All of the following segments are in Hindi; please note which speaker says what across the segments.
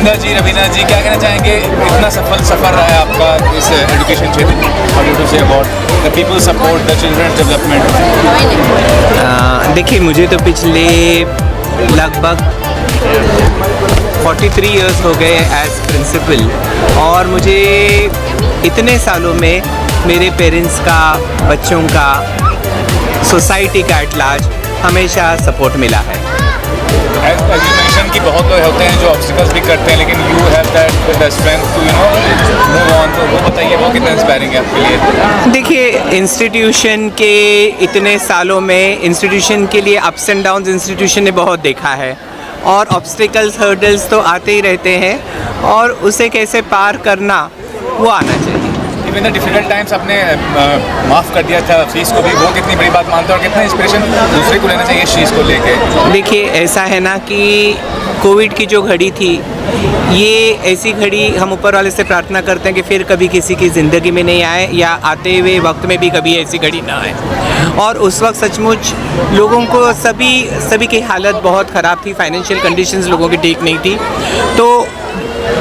Speaker 1: रविंद्र जी, क्या कहना चाहेंगे? इतना सफल सफ़र रहा है आपका इस एजुकेशन क्षेत्र में? How do say about the people support the children development?
Speaker 2: देखिए, मुझे तो पिछले लगभग 43 इयर्स हो गए एज प्रिंसिपल, और मुझे इतने सालों में मेरे पेरेंट्स का, बच्चों का, सोसाइटी का एट लार्ज हमेशा सपोर्ट मिला है।
Speaker 1: एजुकेशन की बहुत लोग होते हैं जो ऑब्स्टिकल्स भी करते हैं, लेकिन you have that the strength to move on, तो वो बताइए वो कितना इंस्पायरिंग है आपके लिए?
Speaker 2: देखिए, इंस्टीट्यूशन के इतने सालों में इंस्टीट्यूशन के लिए अप्स एंड डाउन्स इंस्टीट्यूशन ने बहुत देखा है, और ऑब्स्टिकल्स, हर्डल्स तो आते ही रहते हैं, और उसे कैसे पार करना वो आना चाहिए।
Speaker 1: इवन द डिफिकल्ट टाइम्स आपने माफ़ कर दिया था फीस को भी, वो कितनी बड़ी बात मानते हो, और कितना इंस्पिरेशन दूसरे को लेना चाहिए इस चीज़ को लेके?
Speaker 2: देखिए, ऐसा है ना कि कोविड की जो घड़ी थी, ये ऐसी घड़ी हम ऊपर वाले से प्रार्थना करते हैं कि फिर कभी किसी की ज़िंदगी में नहीं आए, या आते हुए वक्त में भी कभी ऐसी घड़ी ना आए। और उस वक्त सचमुच लोगों को सभी की हालत बहुत ख़राब थी, फाइनेंशियल कंडीशंस लोगों की ठीक नहीं थी। तो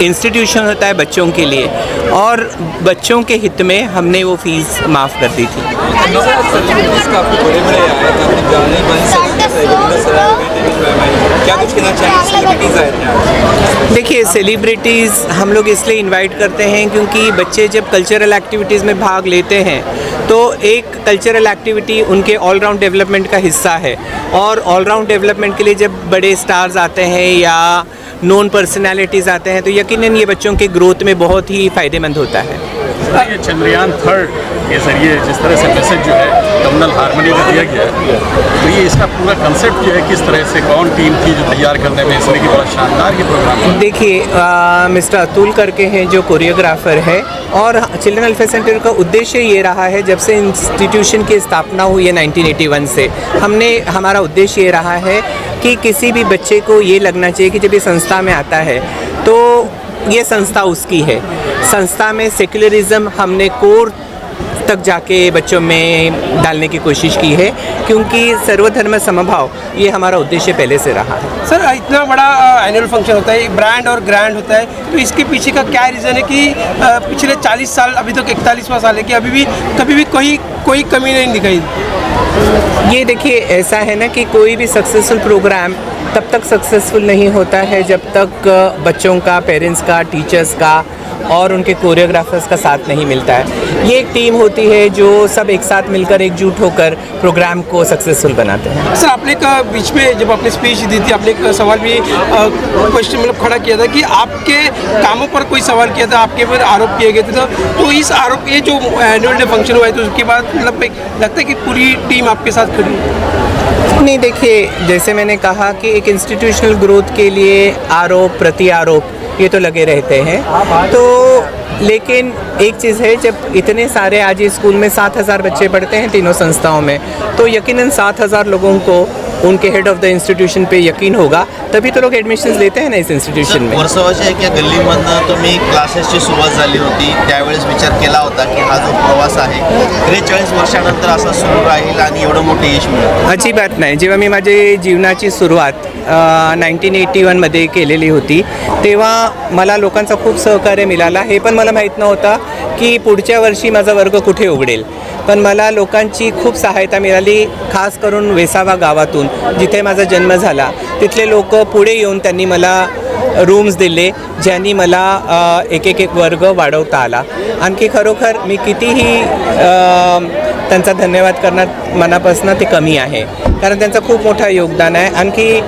Speaker 2: इंस्टीट्यूशन होता है बच्चों के लिए, और बच्चों के हित में हमने वो फीस माफ़ कर दी थी।
Speaker 1: क्या कुछ कहना चाहिए?
Speaker 2: देखिए, सेलिब्रिटीज़ हम लोग इसलिए इनवाइट करते हैं क्योंकि बच्चे जब कल्चरल एक्टिविटीज़ में भाग लेते हैं तो एक कल्चरल एक्टिविटी उनके ऑलराउंड डेवलपमेंट का हिस्सा है, और ऑलराउंड डेवलपमेंट के लिए जब बड़े स्टार्स आते हैं या नोन पर्सनालिटीज़ आते हैं तो यकीनन ये बच्चों के ग्रोथ में बहुत ही फ़ायदेमंद होता है।
Speaker 3: ये चंद्रयान 3 के ज़रिए जिस तरह से मैसेज जो है कम्युनल हार्मनी को दिया गया है, तो ये इसका पूरा कंसेप्ट जो है किस तरह से कौन टीम थी जो तैयार करने में, इसलिए कि बड़ा शानदार ये प्रोग्राम।
Speaker 2: देखिए, मिस्टर अतुल करके हैं जो कोरियोग्राफर है, और चिल्ड्रन वेलफेयर सेंटर का उद्देश्य ये रहा है, जब से इंस्टीट्यूशन की स्थापना हुई है 1981 से, हमारा उद्देश्य ये रहा है कि किसी भी बच्चे को ये लगना चाहिए कि जब ये संस्था में आता है तो ये संस्था उसकी है। संस्था में सेक्युलरिज्म हमने कोर तक जाके बच्चों में डालने की कोशिश की है, क्योंकि सर्वधर्म समभाव ये हमारा उद्देश्य पहले से रहा है।
Speaker 4: सर, इतना बड़ा एनुअल फंक्शन होता है, ब्रांड और ग्रैंड होता है, तो इसके पीछे का क्या रीज़न है कि पिछले 40 साल, अभी तक 41वां साल है कि अभी भी कभी भी कोई कमी नहीं दिखाई?
Speaker 2: ये देखिए, ऐसा है ना कि कोई भी सक्सेसफुल प्रोग्राम तब तक सक्सेसफुल नहीं होता है जब तक बच्चों का, पेरेंट्स का, टीचर्स का और उनके कोरियोग्राफर्स का साथ नहीं मिलता है। ये एक टीम होती है जो सब एक साथ मिलकर, एकजुट होकर प्रोग्राम को सक्सेसफुल बनाते हैं।
Speaker 4: सर, आपने बीच में जब आपने स्पीच दी थी, आपने एक सवाल भी क्वेश्चन मतलब खड़ा किया था कि आपके कामों पर कोई सवाल किया था, आपके ऊपर आरोप किए गए थे, तो इस आरोप, ये जो एनुअल डे फंक्शन हुआ है तो उसके बाद मतलब लगता है कि पूरी टीम आपके साथ खड़ी?
Speaker 2: नहीं, देखिए, जैसे मैंने कहा कि एक इंस्टीट्यूशनल ग्रोथ के लिए आरोप प्रत्यारोप ये तो लगे रहते हैं, तो लेकिन एक चीज़ है, जब इतने सारे आज इस स्कूल में 7000 बच्चे पढ़ते हैं तीनों संस्थाओं में, तो यकीनन 7000 लोगों को उनके हेड ऑफ द इंस्टीट्यूशन पे यकीन होगा, तभी तो लोग ॲडमिशन्स देते हैं ना इस इंस्टीट्यूशन में।
Speaker 5: वर्षावाच्या एका गल्लीमधनं तुम्ही क्लासेसची सुरुवात झाली होती, त्यावेळेस विचार केला होता की हा जो प्रवास आहे 43 वर्षानंतर असा सुरू राहील आणि एवढं मोठं यश मिळेल?
Speaker 2: अजिबात नाही. जेव्हा मी माझी जीवनाची सुरुवात 1981मध्ये केलेली होती, तेव्हा मला लोकांचा खूप सहकार्य मिळाला. हे पण मला माहीत नव्हतं की पुढच्या वर्षी माझा वर्ग कुठे उघडेल, पण मला लोकांची खूप सहायता मिळाली, खास करून वेसावा गावातून जिथे माझा जन्म झाला. तिथले लोक पुढे येऊन त्यांनी मला रूम्स दिले, ज्यांनी मला एक वर्ग वाढवता आला. आणखी खरोखर मी कितीही त्यांचा धन्यवाद करणार मनापासून ते कमी आहे, कारण त्यांचं खूप मोठं योगदान आहे. आणखी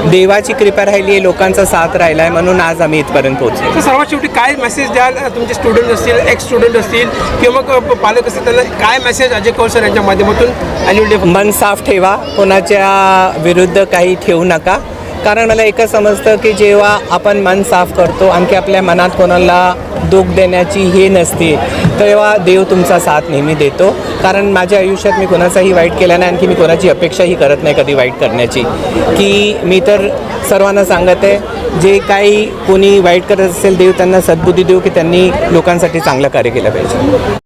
Speaker 2: देवाची कृपा राहिली आहे, लोकांचा साथ राहिला आहे, म्हणून आज आम्ही इथपर्यंत पोहोचलो.
Speaker 4: तर सर्वात शेवटी काय मेसेज द्याल तुमचे स्टुडंट असतील, एक्स स्टुडंट असतील किंवा मग पालक असतील, त्यांना काय मेसेज अजय कौर सर यांच्या माध्यमातून ॲन्युअल डे?
Speaker 2: मन साफ ठेवा, कोणाच्या विरुद्ध काही ठेवू नका, कारण मला एकच समजतं की जेव्हा आपण मन साफ करतो, आणखी आपल्या मनात कोणाला दुःख देण्याची हे नसते, तेव्हा देव तुमचा साथ नेहमी देतो. कारण माझ्या आयुष्यात मी कोणाचाही वाईट केला नाही, आणखी मी कोणाची अपेक्षाही करत नाही कधी वाईट करण्याची. की मी तर सर्वांना सांगत आहे, जे काही कोणी वाईट करत असेल, देव त्यांना सद्बुद्धी देऊ की त्यांनी लोकांसाठी चांगलं कार्य केलं पाहिजे.